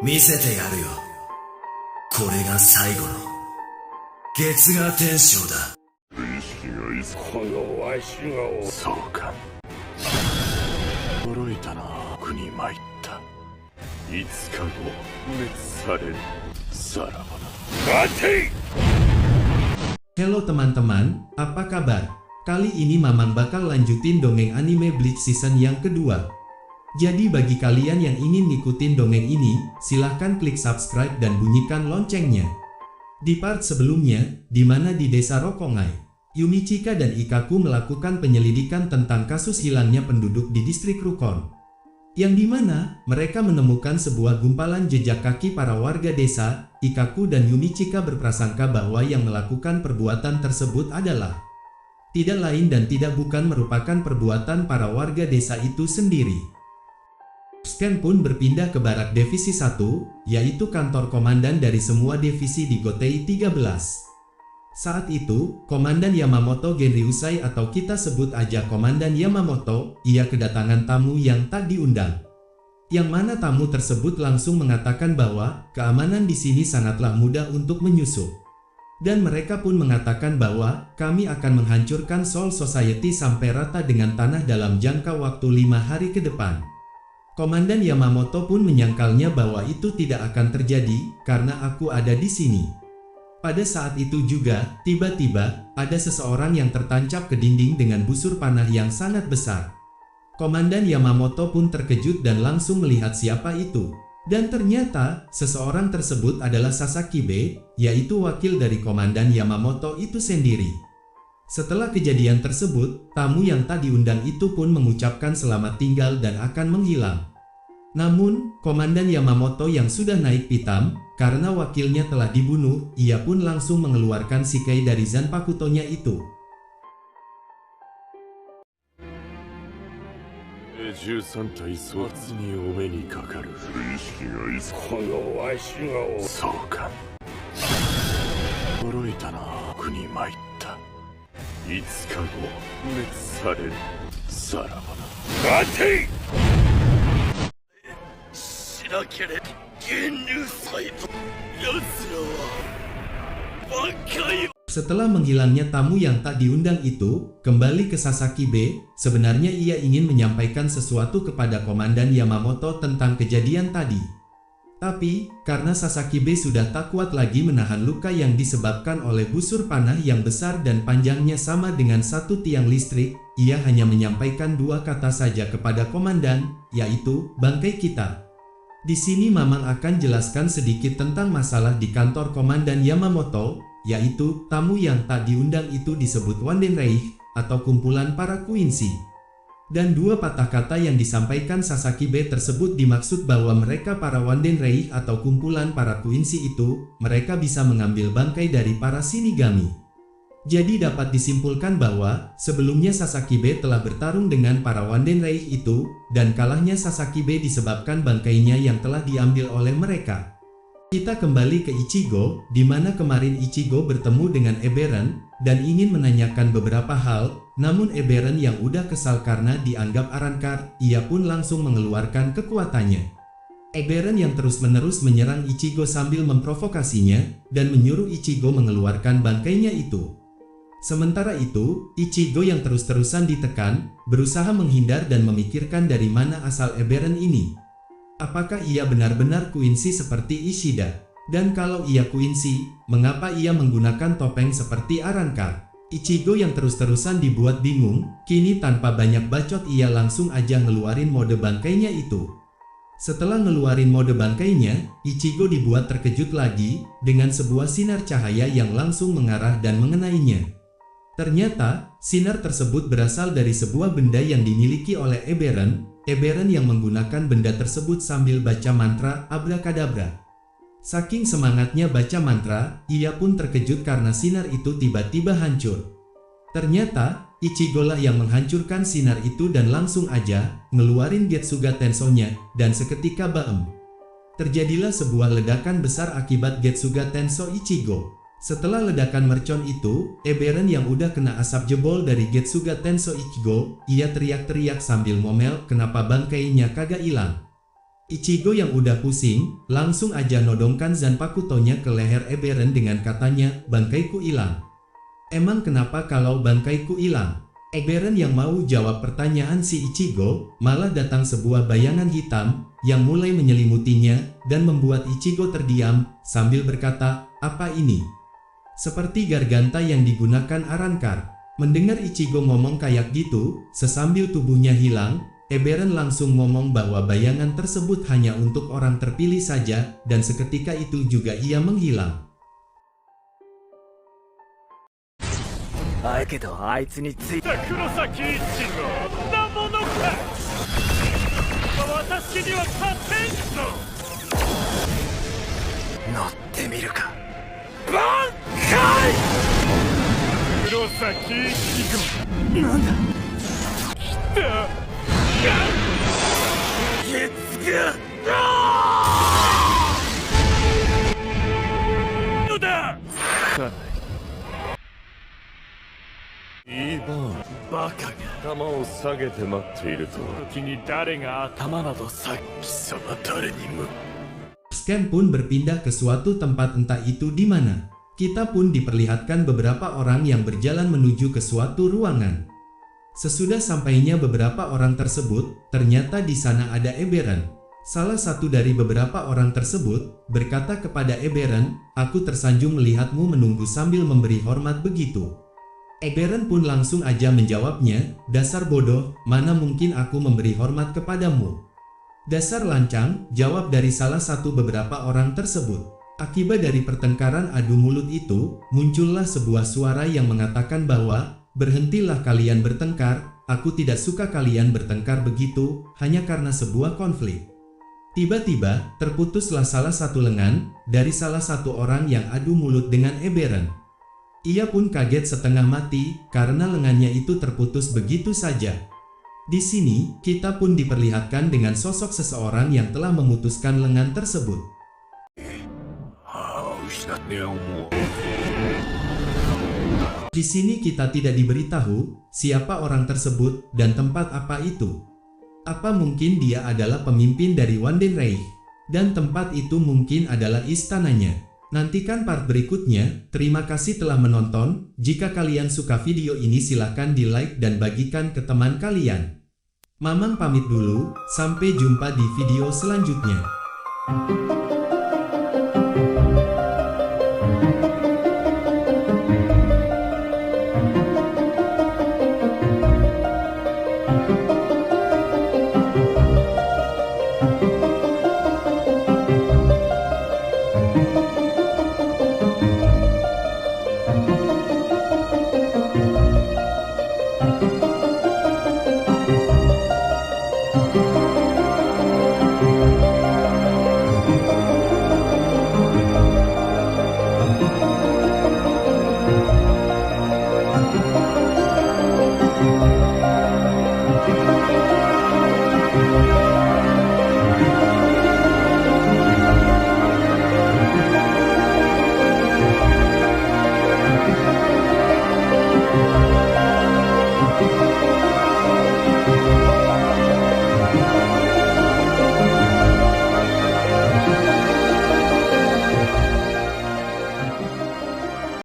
見せてやるよ。これが最後の月牙天章だ。意識がいつこのわしがそうか。驚いたな。国参った。5日後滅される。さらばだ。待て。 Halo teman-teman, apa kabar? Kali ini Mamang bakal lanjutin dongeng anime Bleach season yang kedua. Jadi bagi kalian yang ingin ngikutin dongeng ini, silahkan klik subscribe dan bunyikan loncengnya. Di part sebelumnya, di mana di desa Rokongai, Yumichika dan Ikkaku melakukan penyelidikan tentang kasus hilangnya penduduk di distrik Rukon. Yang dimana mereka menemukan sebuah gumpalan jejak kaki para warga desa. Ikkaku dan Yumichika berprasangka bahwa yang melakukan perbuatan tersebut adalah tidak lain dan tidak bukan merupakan perbuatan para warga desa itu sendiri. Scan pun berpindah ke barak divisi 1, yaitu kantor komandan dari semua divisi di Gotei 13. Saat itu, Komandan Yamamoto Genryusai atau kita sebut aja Komandan Yamamoto, ia kedatangan tamu yang tak diundang. Yang mana tamu tersebut langsung mengatakan bahwa keamanan di sini sangatlah mudah untuk menyusup. Dan mereka pun mengatakan bahwa kami akan menghancurkan Soul Society sampai rata dengan tanah dalam jangka waktu 5 hari ke depan. Komandan Yamamoto pun menyangkalnya bahwa itu tidak akan terjadi karena aku ada di sini. Pada saat itu juga, tiba-tiba, ada seseorang yang tertancap ke dinding dengan busur panah yang sangat besar. Komandan Yamamoto pun terkejut dan langsung melihat siapa itu. Dan ternyata, seseorang tersebut adalah Sasakibe, yaitu wakil dari Komandan Yamamoto itu sendiri. Setelah kejadian tersebut, tamu yang tak diundang itu pun mengucapkan selamat tinggal dan akan menghilang. Namun, Komandan Yamamoto yang sudah naik pitam, karena wakilnya telah dibunuh, ia pun langsung mengeluarkan Shikai dari Zanpakuto-nya itu. 13体粗末にお目にかかる。意識がいつこのわしがそうか。驚いたな。国参った。5日後滅される。さらばだ。待て。しなければ源流祭と奴らはバカよ。 Setelah menghilangnya tamu yang tak diundang itu, kembali ke Sasakibe, sebenarnya ia ingin menyampaikan sesuatu kepada Komandan Yamamoto tentang kejadian tadi. Tapi, karena Sasakibe sudah tak kuat lagi menahan luka yang disebabkan oleh busur panah yang besar dan panjangnya sama dengan satu tiang listrik, ia hanya menyampaikan 2 kata saja kepada Komandan, yaitu, bangkai kita. Di sini Mamang akan jelaskan sedikit tentang masalah di kantor Komandan Yamamoto, yaitu tamu yang tak diundang itu disebut Wandenreich atau kumpulan para Quincy. Dan 2 patah kata yang disampaikan Sasakibe tersebut dimaksud bahwa mereka para Wandenreich atau kumpulan para Quincy itu, mereka bisa mengambil bangkai dari para Shinigami. Jadi dapat disimpulkan bahwa sebelumnya Sasakibe telah bertarung dengan para Wandenreich itu, dan kalahnya Sasakibe disebabkan bangkainya yang telah diambil oleh mereka. Kita kembali ke Ichigo, di mana kemarin Ichigo bertemu dengan Eberen, dan ingin menanyakan beberapa hal, namun Eberen yang udah kesal karena dianggap Arrancar, ia pun langsung mengeluarkan kekuatannya. Eberen yang terus-menerus menyerang Ichigo sambil memprovokasinya, dan menyuruh Ichigo mengeluarkan bangkainya itu. Sementara itu, Ichigo yang terus-terusan ditekan, berusaha menghindar dan memikirkan dari mana asal Eberen ini. Apakah ia benar-benar Quincy seperti Ishida? Dan kalau ia Quincy, mengapa ia menggunakan topeng seperti Arrancar? Ichigo yang terus-terusan dibuat bingung, kini tanpa banyak bacot ia langsung aja ngeluarin mode bangkainya itu. Setelah ngeluarin mode bangkainya, Ichigo dibuat terkejut lagi, dengan sebuah sinar cahaya yang langsung mengarah dan mengenainya. Ternyata, sinar tersebut berasal dari sebuah benda yang dimiliki oleh Eberen yang menggunakan benda tersebut sambil baca mantra Abrakadabra. Saking semangatnya baca mantra, ia pun terkejut karena sinar itu tiba-tiba hancur. Ternyata, Ichigo lah yang menghancurkan sinar itu dan langsung aja ngeluarin Getsuga Tenso-nya, dan seketika baem. Terjadilah sebuah ledakan besar akibat Getsuga Tenso Ichigo. Setelah ledakan mercon itu, Eberen yang udah kena asap jebol dari Getsuga Tenso Ichigo, ia teriak-teriak sambil ngomel kenapa bangkainya kagak hilang. Ichigo yang udah pusing, langsung aja nodongkan Zanpakutonya ke leher Eberen dengan katanya, bangkaiku hilang. Emang kenapa kalau bangkaiku hilang? Eberen yang mau jawab pertanyaan si Ichigo, malah datang sebuah bayangan hitam yang mulai menyelimutinya dan membuat Ichigo terdiam sambil berkata, apa ini? Seperti garganta yang digunakan Arrancar. Mendengar Ichigo ngomong kayak gitu, sesambil tubuhnya hilang, Eberen langsung ngomong bahwa bayangan tersebut hanya untuk orang terpilih saja dan seketika itu juga ia menghilang. あいけどあいつについて黒崎一郎なものか私には勝てんぞ乗ってみるか。挽回黒崎一郎なんだ来た月がのだいいバカが頭を下げて待っていると時に誰が頭などさ貴様誰にも Scan pun berpindah ke suatu tempat entah itu di mana. Kita pun diperlihatkan beberapa orang yang berjalan menuju ke suatu ruangan. Sesudah sampainya beberapa orang tersebut, ternyata di sana ada Eberen. Salah satu dari beberapa orang tersebut berkata kepada Eberen, aku tersanjung melihatmu menunggu sambil memberi hormat begitu. Eberen pun langsung aja menjawabnya, dasar bodoh, mana mungkin aku memberi hormat kepadamu. Dasar lancang, jawab dari salah satu beberapa orang tersebut. Akibat dari pertengkaran adu mulut itu, muncullah sebuah suara yang mengatakan bahwa, berhentilah kalian bertengkar, aku tidak suka kalian bertengkar begitu, hanya karena sebuah konflik. Tiba-tiba, terputuslah salah satu lengan, dari salah satu orang yang adu mulut dengan Eberen. Ia pun kaget setengah mati, karena lengannya itu terputus begitu saja. Di sini, kita pun diperlihatkan dengan sosok seseorang yang telah memutuskan lengan tersebut. Di sini kita tidak diberitahu siapa orang tersebut dan tempat apa itu. Apa mungkin dia adalah pemimpin dari Wandenreich dan tempat itu mungkin adalah istananya. Nantikan part berikutnya. Terima kasih telah menonton. Jika kalian suka video ini silahkan di like dan bagikan ke teman kalian. Mamang pamit dulu, sampai jumpa di video selanjutnya.